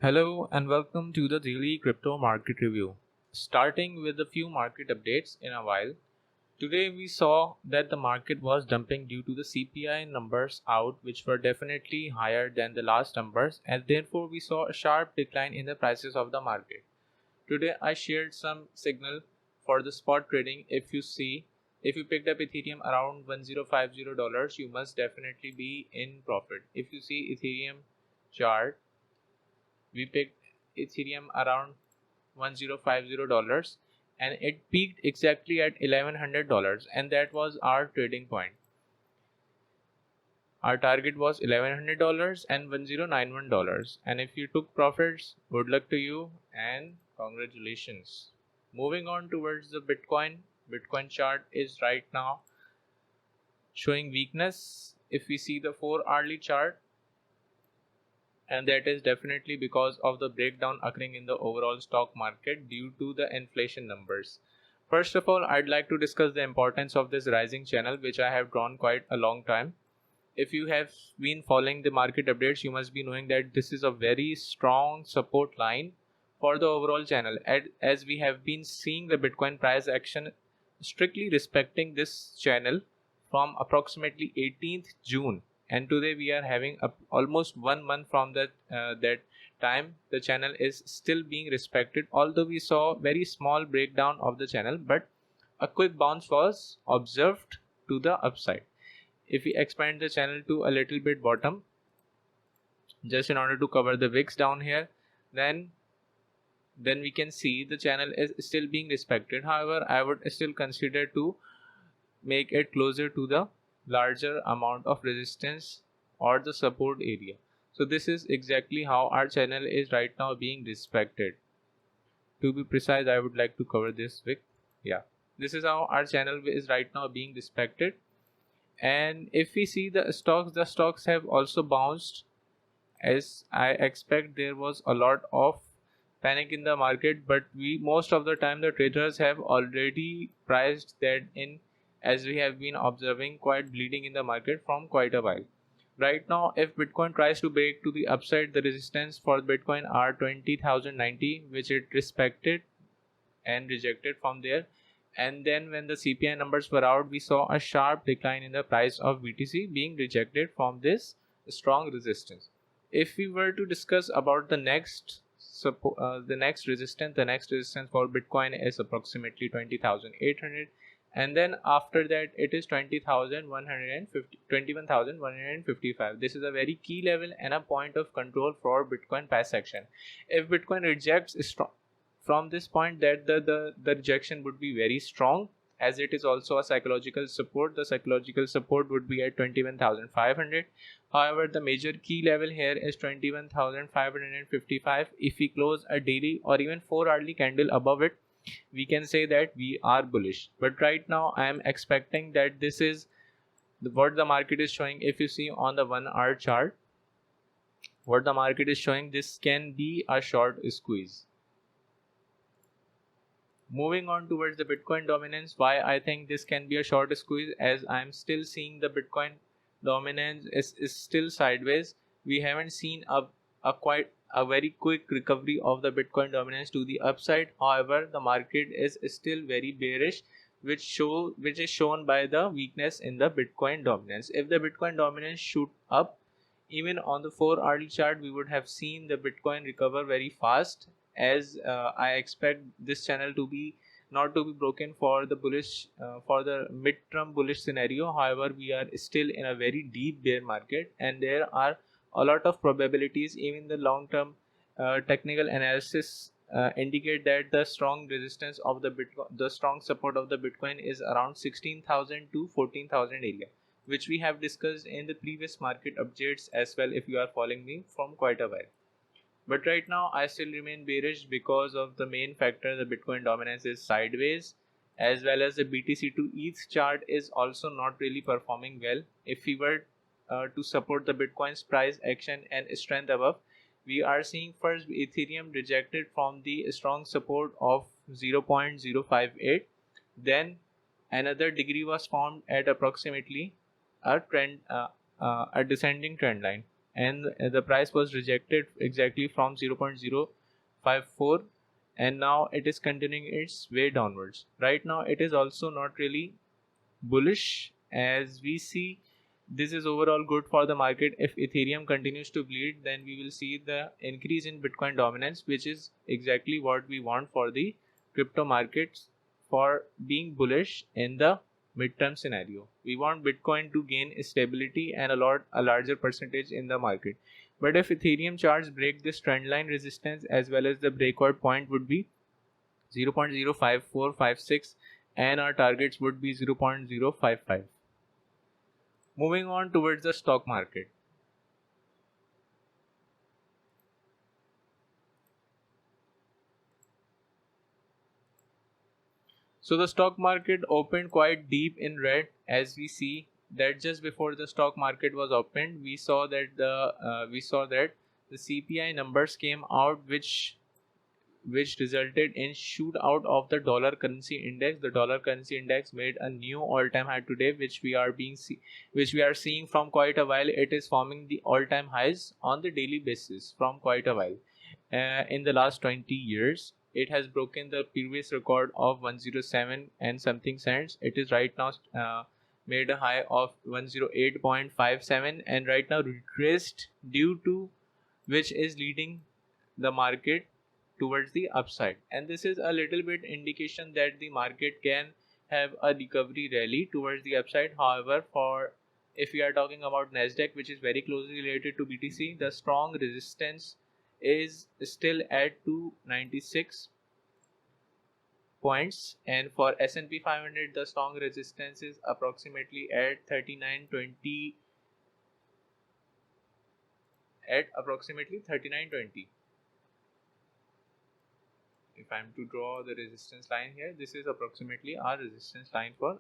Hello and welcome to the daily crypto market review. Starting with a few market updates in a while. Today we saw that the market was dumping due to the CPI numbers out, which were definitely higher than the last numbers, and therefore we saw a sharp decline in the prices of the market. Today I shared some signal for the spot trading. If you picked up Ethereum around $1050, you must definitely be in profit. If you see Ethereum chart, we picked Ethereum around $1050 and it peaked exactly at $1100, and that was our trading point. Our target was $1100 and $1091, and if you took profits, good luck to you and congratulations. Moving on towards the Bitcoin chart is right now showing weakness. If we see the 4-hourly chart, and that is definitely because of the breakdown occurring in the overall stock market due to the inflation numbers. First of all, I'd like to discuss the importance of this rising channel, which I have drawn quite a long time. If you have been following the market updates, you must be knowing that this is a very strong support line for the overall channel, as we have been seeing the Bitcoin price action strictly respecting this channel from approximately 18th June, and today we are having almost 1 month from that time. The channel is still being respected, although we saw very small breakdown of the channel, but a quick bounce was observed to the upside. If we expand the channel to a little bit bottom, just in order to cover the wicks down here, then we can see the channel is still being respected. However, I would still consider to make it closer to the larger amount of resistance or the support area. So this is exactly how our channel is right now being respected. To be precise, I would like to cover this wick. Yeah, this is how our channel is right now being respected. And if we see the stocks have also bounced. As I expect, there was a lot of panic in the market, but most of the time the traders have already priced that in, as we have been observing quite bleeding in the market from quite a while. Right now, if Bitcoin tries to break to the upside, the resistance for Bitcoin are 20,090, which it respected and rejected from there. And then when the CPI numbers were out, we saw a sharp decline in the price of BTC being rejected from this strong resistance. If we were to discuss about the next resistance for Bitcoin is approximately 20,800, and then after that it is 21,155. This is a very key level and a point of control for Bitcoin price action. If Bitcoin rejects from this point, that the rejection would be very strong, as it is also a psychological support. The psychological support would be at 21,500. However, the major key level here is 21,555. If we close a daily or even 4-hourly candle above it, we can say that we are bullish. But right now I am expecting that this is what the market is showing. If you see on the 1-hour chart, what the market is showing, this can be a short squeeze. Moving on towards the Bitcoin dominance, why I think this can be a short squeeze, as I'm still seeing the Bitcoin dominance is still sideways. We haven't seen a very quick recovery of the Bitcoin dominance to the upside. However, the market is still very bearish, which is shown by the weakness in the Bitcoin dominance. If the Bitcoin dominance shoot up, even on the 4-hourly chart, we would have seen the Bitcoin recover very fast, as I expect this channel to be not to be broken for the bullish for the mid-term bullish scenario. However, we are still in a very deep bear market, and there are a lot of probabilities. Even the long-term technical analysis indicate that the strong resistance of the Bitcoin, the strong support of the Bitcoin is around 16,000 to 14,000 area, which we have discussed in the previous market updates as well, if you are following me from quite a while. But right now I still remain bearish because of the main factor, the Bitcoin dominance is sideways, as well as the BTC to ETH chart is also not really performing well. If we were to support the Bitcoin's price action and strength above, we are seeing first Ethereum rejected from the strong support of 0.058. Then another degree was formed at approximately a descending trend line, and the price was rejected exactly from 0.054, and now it is continuing its way downwards. Right now it is also not really bullish, as we see this is overall good for the market. If Ethereum continues to bleed, then we will see the increase in Bitcoin dominance, which is exactly what we want for the crypto markets for being bullish in the midterm scenario. We want Bitcoin to gain stability and a larger percentage in the market. But if Ethereum charts break this trend line resistance, as well as the breakout point would be 0.05456, and our targets would be 0.055. Moving on towards the stock market. So the stock market opened quite deep in red, as we see that just before the stock market was opened, we saw that the CPI numbers came out, which resulted in shoot out of the dollar currency index. The dollar currency index made a new all-time high today, which we are seeing from quite a while. It is forming the all-time highs on the daily basis from quite a while. In the last 20 years, it has broken the previous record of 107 and something cents. It is right now made a high of 108.57, and right now retraced, due to which is leading the market towards the upside. And this is a little bit indication that the market can have a recovery rally towards the upside. However, for if we are talking about Nasdaq, which is very closely related to BTC, the strong resistance is still at 296 points, and for S&P 500 the strong resistance is approximately at 3920, If I'm to draw the resistance line here, this is approximately our resistance line for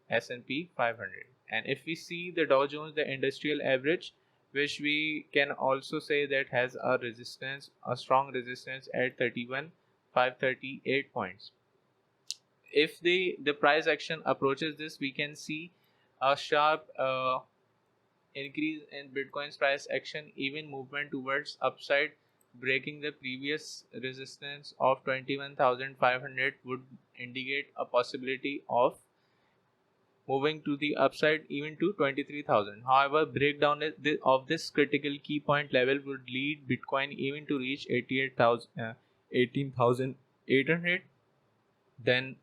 S&P 500. And if we see the Dow Jones, the industrial average, which we can also say that has a strong resistance at 31,538 points. If the price action approaches this, we can see a sharp increase in Bitcoin's price action, even movement towards upside, breaking the previous resistance of 21,500 would indicate a possibility of moving to the upside even to 23,000. However, breakdown of this critical key point level would lead Bitcoin even to reach 18,800. Then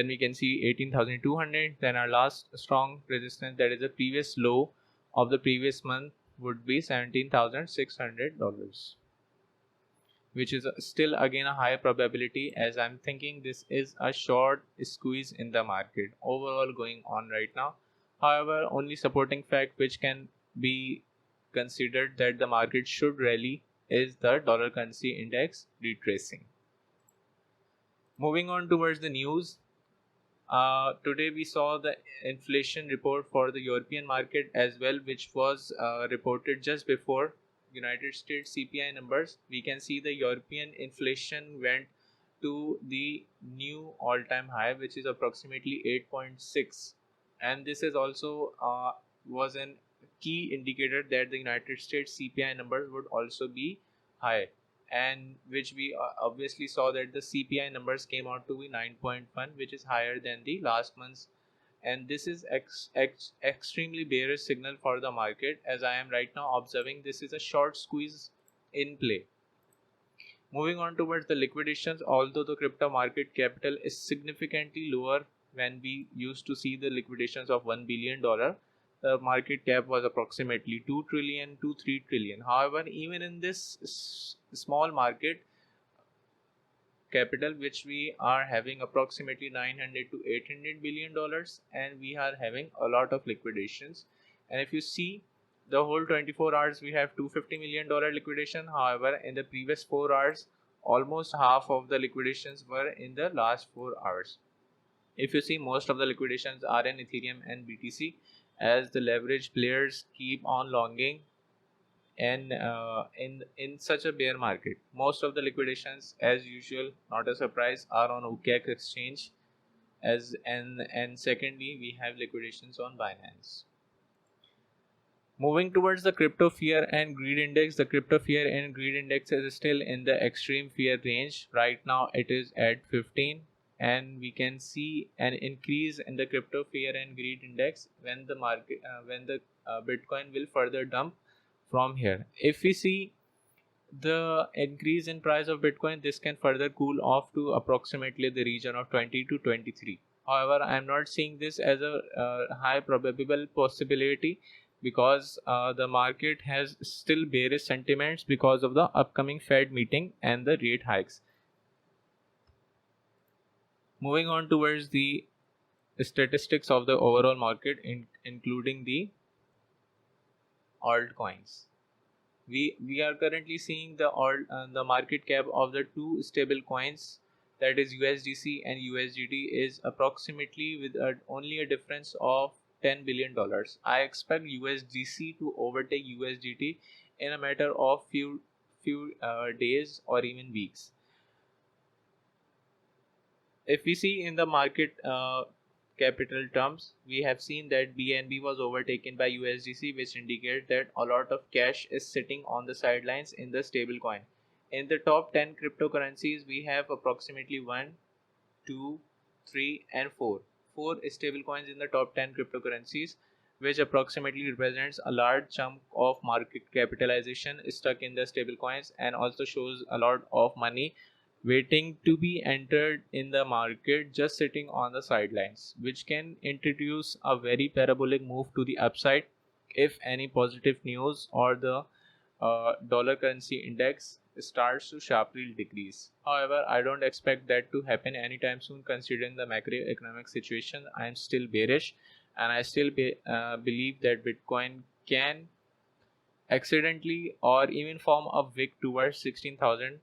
we can see 18,200. Then our last strong resistance, that is the previous low of the previous month, would be $17,600, which is still again a high probability, as I'm thinking this is a short squeeze in the market overall going on right now. However, only supporting fact which can be considered that the market should rally is the dollar currency index retracing. Moving on towards the news. Today we saw the inflation report for the European market as well, which was reported just before United States CPI numbers. We can see the European inflation went to the new all-time high, which is approximately 8.6, and this is also was an key indicator that the United States CPI numbers would also be high, and which we obviously saw that the CPI numbers came out to be 9.1, which is higher than the last month's, and this is extremely bearish signal for the market, as I am right now observing this is a short squeeze in play. Moving on towards the liquidations, although the crypto market capital is significantly lower when we used to see the liquidations of $1 billion, the market cap was approximately 2 trillion to 3 trillion. However, even in this small market capital, which we are having approximately 900 to 800 billion dollars, and we are having a lot of liquidations. And if you see the whole 24 hours, we have $250 million liquidation. However, in the previous 4 hours, almost half of the liquidations were in the last 4 hours. If you see, most of the liquidations are in Ethereum and BTC, as the leverage players keep on longing, and in such a bear market, most of the liquidations, as usual, not a surprise, are on Okx Exchange, and secondly we have liquidations on Binance. Moving towards the crypto fear and greed index, the crypto fear and greed index is still in the extreme fear range. Right now it is at 15, and we can see an increase in the crypto fear and greed index when the market when the Bitcoin will further dump from here. If we see the increase in price of Bitcoin, this can further cool off to approximately the region of 20 to 23. However, I am not seeing this as a high probable possibility, because the market has still bearish sentiments because of the upcoming Fed meeting and the rate hikes. Moving on towards the statistics of the overall market, including the altcoins. We are currently seeing the market cap of the two stable coins, that is USDC and USDT, is approximately with only a difference of $10 billion. I expect USDC to overtake USDT in a matter of few days or even weeks. If we see in the market capital terms, we have seen that BNB was overtaken by USDC, which indicates that a lot of cash is sitting on the sidelines in the stablecoin. In the top 10 cryptocurrencies, we have approximately 1, 2, 3, and 4. 4 stablecoins in the top 10 cryptocurrencies, which approximately represents a large chunk of market capitalization stuck in the stablecoins, and also shows a lot of money waiting to be entered in the market, just sitting on the sidelines, which can introduce a very parabolic move to the upside if any positive news or the dollar currency index starts to sharply decrease. However, I don't expect that to happen anytime soon, considering the macroeconomic situation. I am still bearish, and I still believe that Bitcoin can accidentally or even form a wick towards $16,000.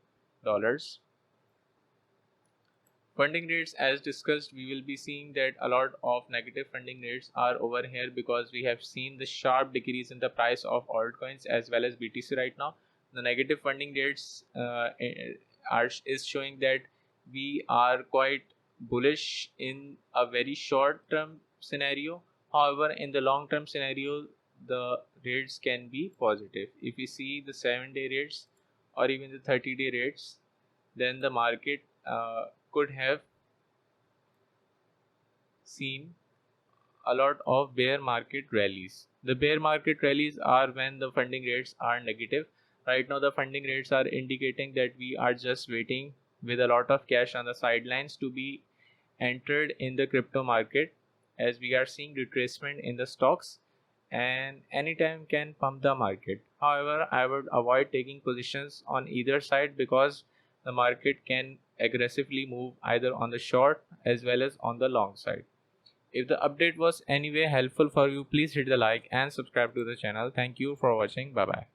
Funding rates, as discussed, we will be seeing that a lot of negative funding rates are over here, because we have seen the sharp decrease in the price of altcoins as well as BTC right now. The negative funding rates is showing that we are quite bullish in a very short term scenario. However, in the long term scenario, the rates can be positive. If we see the 7-day rates or even the 30-day rates, then the market could have seen a lot of bear market rallies. The bear market rallies are when the funding rates are negative. Right now the funding rates are indicating that we are just waiting with a lot of cash on the sidelines to be entered in the crypto market, as we are seeing retracement in the stocks and anytime can pump the market. However, I would avoid taking positions on either side, because the market can aggressively move either on the short as well as on the long side. If the update was anyway helpful for you, please hit the like and subscribe to the channel. Thank you for watching. Bye bye.